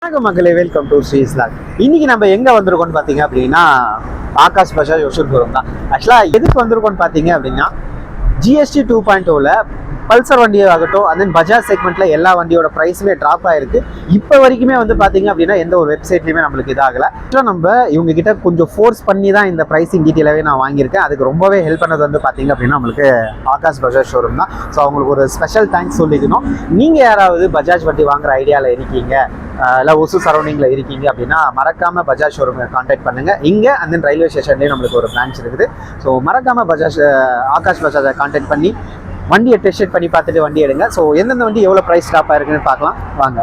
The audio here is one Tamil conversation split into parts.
வணக்கம் மக்களே, வெல்கம் டு ஸ்ரீஸ் லாக். இன்னைக்கு நம்ம எங்க வந்திருக்கோம்னு பாத்தீங்க அப்படின்னா ஆகாஷ் பஜாஜ் ஒசூர்புரம் தான். ஆக்சுவலா எதுக்கு வந்திருக்கோம்னு பாத்தீங்க அப்படின்னா ஜிஎஸ்டி 2.0ல பல்சர் வண்டி ஆகட்டும், அண்ட் தென் பஜாஜ் செக்மெண்ட்ல எல்லா வண்டியோட ப்ரைஸுமே ட்ராப் ஆயிருக்கு. இப்போ வரைக்குமே வந்து பாத்தீங்க அப்படின்னா எந்த ஒரு வெப்சைட்லையுமே நம்மளுக்கு இதாகல. நம்ம இவங்க கிட்ட கொஞ்சம் ஃபோர்ஸ் பண்ணி தான் இந்த ப்ரைஸிங் டீட்டெயிலாகவே நான் வாங்கியிருக்கேன். அதுக்கு ரொம்பவே ஹெல்ப் பண்ணது வந்து பாத்தீங்க அப்படின்னா நம்மளுக்கு ஆகாஷ் பஜாஜ் ஷோரூம் தான். ஸோ அவங்களுக்கு ஒரு ஸ்பெஷல் தேங்க்ஸ் சொல்லிக்கணும். நீங்கள் யாராவது பஜாஜ் வண்டி வாங்குற ஐடியாவில் இருக்கீங்க, இல்லை ஒசூர் சரௌண்டிங்கில் இருக்கீங்க அப்படின்னா மறக்காம பஜாஜ் ஷோரூமை கான்டாக்ட் பண்ணுங்க. இங்கே அண்ட் தென் ரயில்வே ஸ்டேஷன்லேயும் நம்மளுக்கு ஒரு பிரான்ச் இருக்குது. ஸோ மறக்காம ஆகாஷ் பஜாஜை கான்டாக்ட் பண்ணி வண்டியை டெஸ்ட் பண்ணி பார்த்துட்டு வண்டி எடுங்க. ஸோ எந்தெந்த வண்டி எவ்வளோ ப்ரைஸ் ஸ்டாப் ஆயிருக்குன்னு பார்க்கலாம் வாங்க.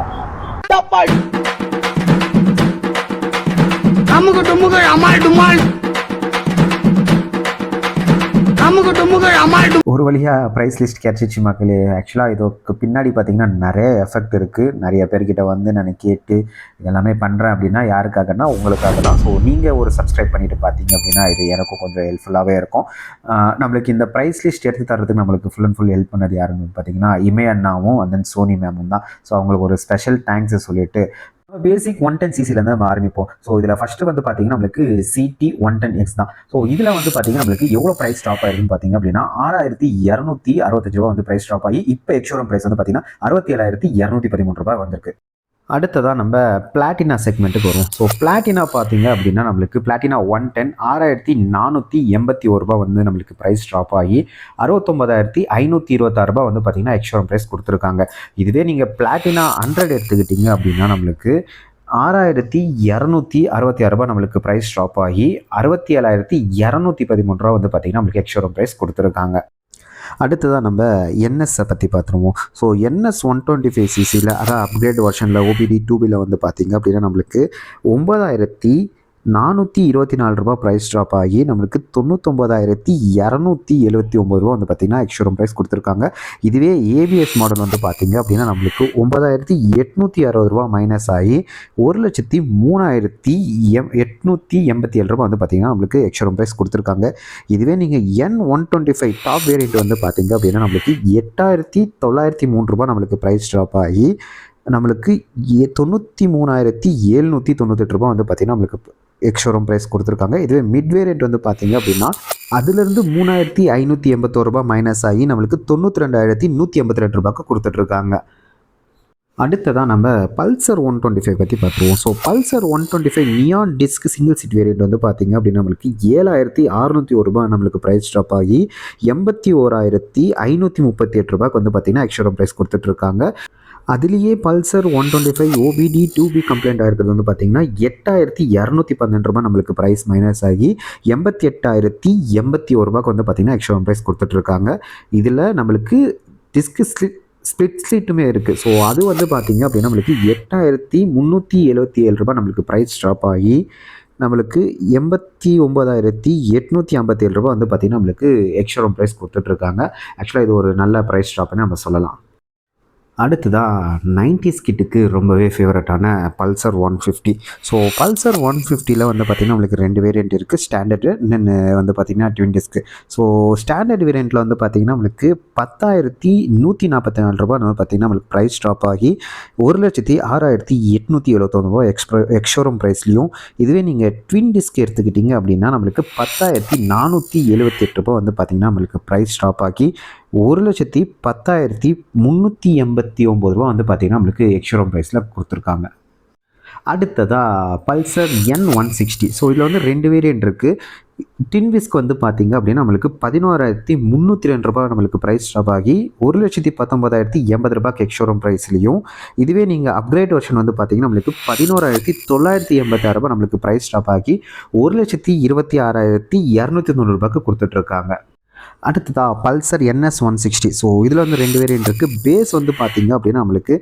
ஒரு வழியாக ப்ரைஸ் லிஸ்ட் கிடச்சிச்சு மக்களே. ஆக்சுவலாக இதுக்கு பின்னாடி பார்த்தீங்கன்னா நிறைய எஃபெக்ட் இருக்குது. நிறைய பேர்கிட்ட வந்து நான் கேட்டு இதெல்லாமே பண்ணுறேன் அப்படின்னா யாருக்காகனா உங்களுக்காக தான். ஸோ நீங்கள் ஒரு சப்ஸ்கிரைப் பண்ணிவிட்டு பார்த்தீங்க அப்படின்னா இது எனக்கும் கொஞ்சம் ஹெல்ப்ஃபுல்லாகவே இருக்கும். நம்மளுக்கு இந்த ப்ரைஸ் லிஸ்ட் எடுத்து தரதுக்கு நம்மளுக்கு ஃபுல் அண்ட் ஃபுல் ஹெல்ப் பண்ணது யாருன்னு பார்த்தீங்கன்னா இமே அண்ணாவும் அண்ட் தென் சோனி மேமும் தான். ஸோ அவங்களுக்கு ஒரு ஸ்பெஷல் தேங்க்ஸ் சொல்லிட்டு பேசிக் 110cc நம்ம ஆரம்பிப்போம். ஸோ இதில் ஃபர்ஸ்ட் வந்து பார்த்தீங்கன்னா நம்மளுக்கு சிடி 110X தான். ஸோ இதில் வந்து பார்த்தீங்கன்னா நம்மளுக்கு எவ்வளோ ப்ரைஸ் ஸ்டாப் ஆயிருக்குன்னு பார்த்தீங்க அப்படின்னா 6265 ரூபா வந்து ப்ரைஸ் ஸ்டாப் ஆகி இப்போ எக்ஸ்ஷோரூம் ப்ரைஸ் வந்து பார்த்தீங்கன்னா 67,213 ரூபாய் வந்திருக்கு. அடுத்ததாக நம்ம பிளாட்டினா செக்மெண்ட்டுக்கு வரும். ஸோ பிளாட்டினா பார்த்தீங்க அப்படின்னா நம்மளுக்கு பிளாட்டினா 110 6481 ரூபா வந்து நம்மளுக்கு ப்ரைஸ் ட்ராப் ஆகி 69,526 ரூபா வந்து பார்த்தீங்கன்னா எக்ஸ்ஷோரூம் ப்ரைஸ் கொடுத்துருக்காங்க. இதுவே நீங்கள் பிளாட்டினா 100 எடுத்துக்கிட்டீங்க அப்படின்னா நம்மளுக்கு 6266 ரூபா நம்மளுக்கு ப்ரைஸ் ட்ராப் ஆகி 67,213 ரூபா வந்து பார்த்தீங்கன்னா நம்மளுக்கு எக்ஸ்ஷோரூம் ப்ரைஸ் கொடுத்துருக்காங்க. அடுத்ததாக நம்ம என்எஸ்ஸை பற்றி பார்த்துருவோம். ஸோ என்எஸ் 125cc அதான் அப்கிரேட் வெர்ஷனில் ஓபிடி 2Bல வந்து பார்த்திங்க அப்படின்னா நம்மளுக்கு 9,424 ரூபா ப்ரைஸ் ட்ராப் ஆகி நம்மளுக்கு 99,279 ரூபா வந்து பார்த்திங்கன்னா எக்ஸ்ஷோரூம் ப்ரைஸ் கொடுத்துருக்காங்க. இதுவே ஏபிஎஸ் மாடல் வந்து பார்த்திங்க அப்படின்னா நம்மளுக்கு 9,860 ரூபா மைனஸ் ஆகி 1,03,887 ரூபா வந்து பார்த்திங்கன்னா நம்மளுக்கு எக்ஸ்ஷோரூம் ப்ரைஸ் கொடுத்துருக்காங்க. இதுவே நீங்கள் N125 டாப் வேரியண்ட் வந்து பார்த்திங்க அப்படின்னா நம்மளுக்கு 8,903 ரூபா நம்மளுக்கு ப்ரைஸ் ட்ராப் ஆகி நம்மளுக்கு 93,798 ரூபா வந்து பார்த்திங்கன்னா நம்மளுக்கு எக்ஸ்ஷோரூம் ப்ரைஸ் கொடுத்துருக்காங்க. இதுவே மிட் வேரியண்ட் வந்து பார்த்தீங்க அப்படின்னா அதுலேருந்து 3,581 ரூபா மைனஸ் ஆகி நம்மளுக்கு 92,182 ரூபாய்க்கு கொடுத்துட்ருக்காங்க. அடுத்ததான் நம்ம பல்சர் 125 பற்றி பார்த்துருவோம். So Pulsar 125 neon disc single seat variant வந்து பார்த்தீங்க அப்படின்னா நம்மளுக்கு 7,601 ரூபா நம்மளுக்கு ப்ரைஸ் ட்ராப் ஆகி 81,538 ரூபாய்க்கு வந்து பார்த்தீங்கன்னா எக்ஸ்ஷோரூம் ப்ரைஸ் கொடுத்துட்ருக்காங்க. அதுலேயே பல்சர் 125 ஓபிடி 2B கம்ப்ளைண்ட் ஆகிருக்கிறது வந்து பார்த்தீங்கன்னா 8,212 ரூபா நம்மளுக்கு ப்ரைஸ் மைனஸ் ஆகி 88,081 ரூபாய்க்கு வந்து பார்த்தீங்கன்னா எக்ஸ்ஷோரூம் ப்ரைஸ் கொடுத்துட்ருக்காங்க. இதில் நம்மளுக்கு டிஸ்க் ஸ்பிளிட் ஸ்லீட்டுமே இருக்குது. ஸோ அது வந்து பார்த்தீங்க அப்படின்னா நம்மளுக்கு 8,377 ரூபாய் நம்மளுக்கு ப்ரைஸ் ட்ராப் ஆகி நம்மளுக்கு 89,857 ரூபா வந்து பார்த்திங்கன்னா நம்மளுக்கு எக்ஸ்ஷோரூம் ப்ரைஸ் கொடுத்துட்ருக்காங்க. ஆக்சுவலாக இது ஒரு நல்ல ப்ரைஸ் ட்ராப்னு நம்ம சொல்லலாம். அடுத்ததாக 90s கிட்டுக்கு ரொம்பவே ஃபேவரட்டான பல்சர் 150. ஸோ பல்சர் 150ல் வந்து பார்த்திங்கன்னா நம்மளுக்கு 2 வேரியண்ட் இருக்குது, ஸ்டாண்டர்டு இன்னொன்று வந்து பார்த்திங்கன்னா ட்வின் டிஸ்க்கு. ஸோ ஸ்டாண்டர்ட் வேரியண்ட்டில் வந்து பார்த்திங்கன்னா நம்மளுக்கு 10,144 ரூபா வந்து பார்த்திங்கன்னா நம்மளுக்கு ப்ரைஸ் ட்ராப் ஆகி 1,06,871 ரூபா எக்ஸ்ஷோரூம் ப்ரைஸ்லையும். இதுவே நீங்கள் ட்வின் டிஸ்க் எடுத்துக்கிட்டிங்க அப்படின்னா நம்மளுக்கு 10,478 ரூபா வந்து பார்த்திங்கன்னா நம்மளுக்கு ப்ரைஸ் ட்ராப் ஆகி 1,10,389 ரூபா வந்து பார்த்திங்கன்னா நம்மளுக்கு எக்ஸ்ஷோரூம் ப்ரைஸில் கொடுத்துருக்காங்க. அடுத்ததாக பல்சர் N160. ஸோ இதில் வந்து 2 வேரியண்ட் இருக்குது. டின் விஸ்க் வந்து பார்த்திங்க அப்படின்னா நம்மளுக்கு 11,302 ரூபா நம்மளுக்கு ப்ரைஸ் ட்ராப் ஆகி 1,19,080 ரூபாய்க்கு எக்ஸ்ஷோரூம் ப்ரைஸ்லையும். இதுவே நீங்கள் அப்கிரேட் வெர்ஷன் வந்து பார்த்திங்கன்னா நம்மளுக்கு 11,986 ரூபா நம்மளுக்கு ப்ரைஸ் ட்ராப் ஆகி 1,26,290 ரூபாய்க்கு கொடுத்துட்ருக்காங்க. அடுத்ததாக பல்சர் NS 160. ஸோ இதில் வந்து 2 வேரியண்ட் இருக்குது. பேஸ் வந்து பார்த்திங்க அப்படின்னா நம்மளுக்கு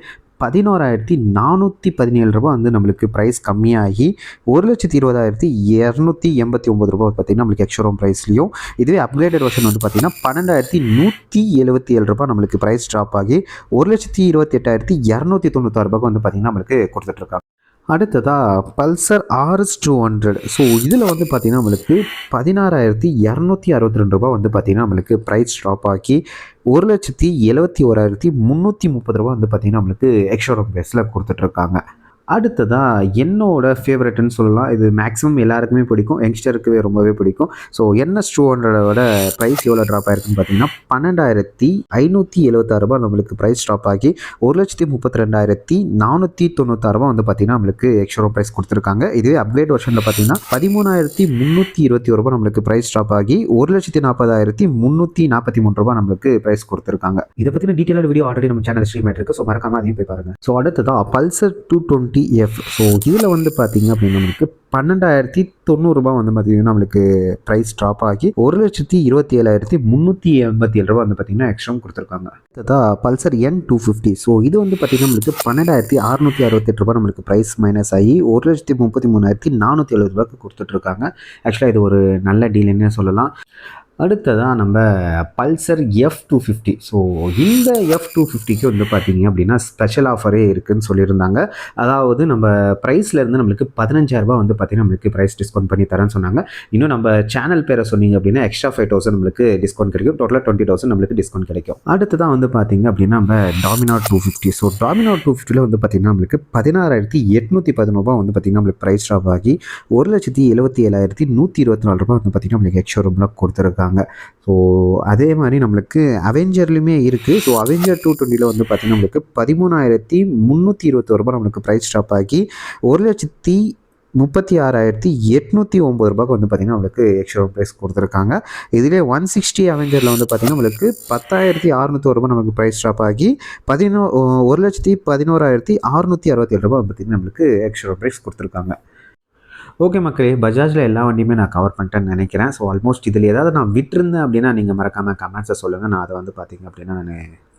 11,417 ரூபா வந்து நம்மளுக்கு ப்ரைஸ் கம்மியாகி 1,20,289 ரூபா பார்த்திங்கன்னா நம்மளுக்கு எக்ஸ்ஷோரூம் ப்ரைஸ்லையும். இதுவே அப்கிரேடட் வெர்ஷன் வந்து பார்த்திங்கன்னா 12,177 ரூபா நம்மளுக்கு ப்ரைஸ் ட்ராப் ஆகி 1,28,296 ரூபாய்க்கு வந்து பார்த்திங்கன்னா நம்மளுக்கு கொடுத்துட்ருக்காங்க. அடுத்ததாக பல்சர் RS 200. ஸோ இதில் வந்து பார்த்திங்கன்னா நம்மளுக்கு 16,262 ரூபா வந்து பார்த்திங்கன்னா நம்மளுக்கு ப்ரைஸ் ட்ராப் ஆக்கி 1,71,330 ரூபா வந்து பார்த்திங்கன்னா நம்மளுக்கு எக்ஸ்ஷோரூம் ப்ரைஸில் கொடுத்துட்ருக்காங்க. அடுத்ததாக என்னோட ஃபேவரட்னு சொல்லலாம். இது மேக்ஸிமம் எல்லாருக்குமே பிடிக்கும், யங்ஸ்டருக்கு ரொம்பவே பிடிக்கும். ஸோ NS200ஓட ப்ரைஸ் எவ்வளோ ட்ராப் ஆயிருக்குன்னு பார்த்தீங்கன்னா ₹12,576 நம்மளுக்கு ப்ரைஸ் ட்ராப் ஆகி ₹1,32,496 வந்து பார்த்தீங்கன்னா நம்மளுக்கு எக்ஸ்ஷோரூம் ப்ரைஸ் கொடுத்துருக்காங்க. இதுவே அப்கிரேட் வெர்ஷனில் பார்த்தீங்கன்னா ₹13,321 நம்மளுக்கு ப்ரைஸ் ட்ராப் ஆகி ₹1,40,343 நம்மளுக்கு ப்ரைஸ் கொடுத்துருக்காங்க. இதை பற்றின டீட்டெயிலான வீடியோ ஆல்ரெடி நம்ம சேனல் ஸ்ட்ரீம் ஆயிருக்கு. ஸோ மறக்காம அதையும் போய் பாருங்க. ஸோ அடுத்ததான் பல்சர் 220F. ஸோ இதில் வந்து பார்த்தீங்க அப்படின்னா நம்மளுக்கு ₹12,090 வந்து பார்த்தீங்கன்னா நம்மளுக்கு ப்ரைஸ் ட்ராப் ஆகி ₹1,27,387 வந்து பார்த்தீங்கன்னா எக்ஸ்ட்ரா கொடுத்துருக்காங்க. அதுதான் பல்சர் N250. ஸோ இது வந்து பார்த்தீங்கன்னா நம்மளுக்கு ₹12,668 நம்மளுக்கு ப்ரைஸ் மைனஸ் ஆகி ₹1,33,470 கொடுத்துட்ருக்காங்க. ஆக்சுவலாக இது ஒரு நல்ல டீல்னே சொல்லலாம். அடுத்ததாக நம்ம பல்சர் F250. ஸோ இந்த F250க்கு வந்து பார்த்தீங்க அப்படின்னா ஸ்பெஷல் ஆஃபரே இருக்குதுன்னு சொல்லியிருந்தாங்க. அதாவது நம்ம ப்ரைஸ்லேருந்து நம்மளுக்கு ₹15,000 வந்து பார்த்தீங்கன்னா நம்மளுக்கு ப்ரைஸ் டிஸ்கவுண்ட் பண்ணி தரேன்னு சொன்னாங்க. இன்னும் நம்ம சேனல் பேரை சொன்னீங்க அப்படின்னா எக்ஸ்ட்ரா 5,000 நம்மளுக்கு டிஸ்கவுண்ட் கிடைக்கும். டோட்டலாக 20,000 நம்மளுக்கு டிஸ்கவுண்ட் கிடைக்கும். அடுத்ததான் வந்து பார்த்தீங்க அப்படின்னா நம்ம டாமினார் 250. ஸோ டாமினார் 250ல வந்து பார்த்தீங்கன்னா நம்மளுக்கு ₹16,810 வந்து பார்த்தீங்கன்னா நம்மளுக்கு ப்ரைஸ் ட்ராப் ஆகி ₹1,77,124 வந்து பார்த்தீங்கன்னா நம்மளுக்கு எக்ஸ்ஷோரூமில் கொடுத்துருக்காங்க. ஸோ அதே மாதிரி நம்மளுக்கு அவெஞ்சர்லையுமே இருக்குது. ஸோ அவெஞ்சர் 220ல வந்து பார்த்தீங்கன்னா நம்மளுக்கு ₹13,321 நம்மளுக்கு ப்ரைஸ் ட்ராப் ஆகி ₹1,36,809 வந்து பார்த்தீங்கன்னா நம்மளுக்கு எக்ஸ்ட்ரா ப்ரைஸ் கொடுத்துருக்காங்க. இதிலே 160 அவெஞ்சரில் வந்து பார்த்தீங்கன்னா நம்மளுக்கு ₹10,601 நமக்கு ப்ரைஸ் ட்ராப் ஆகி ₹1,11,667 வந்து பார்த்தீங்கன்னா நம்மளுக்கு எக்ஸ்ட்ரா ப்ரைஸ் கொடுத்துருக்காங்க. ஓகே மக்களே, பஜாஜில் எல்லா வண்டியுமே நான் கவர் பண்ணிட்டேன்னு நினைக்கிறேன். ஸோ ஆல்மோஸ்ட் இதில் ஏதாவது நான் விட்டுருந்தேன் அப்படின்னா நீங்கள் மறக்காமல் கமெண்ட்ஸை சொல்லுங்கள். நான் அதை வந்து பார்த்தீங்க அப்படின்னா நான்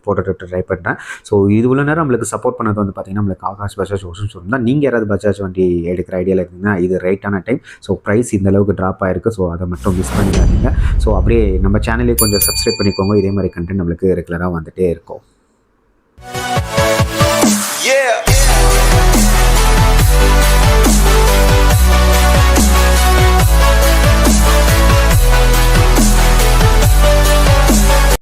போட்டுட்டு ட்ரை பண்ணுறேன். ஸோ இது உள்ள நேரம் நம்மளுக்கு சப்போர்ட் பண்ணது வந்து பார்த்தீங்கன்னா நம்மளுக்கு ஆகாஷ் பஜாஜ் ஓஷன் ஷோரூம் தான். நீங்கள் யாராவது பஜாஜ் வண்டி எடுக்கிற ஐடியாவில் இருந்தீங்கன்னா இது ரைட்டான டைம். ஸோ ப்ரைஸ் இந்த அளவுக்கு ட்ராப் ஆயிருக்கு. ஸோ அதை மட்டும் மிஸ் பண்ணிடாதீங்க. ஸோ அப்படியே நம்ம சேனலே கொஞ்சம் சப்ஸ்கிரைப் பண்ணிக்கோங்க. இதே மாதிரி கண்டென்ட் நம்மளுக்கு ரெகுலராக வந்துகிட்டே இருக்கும்.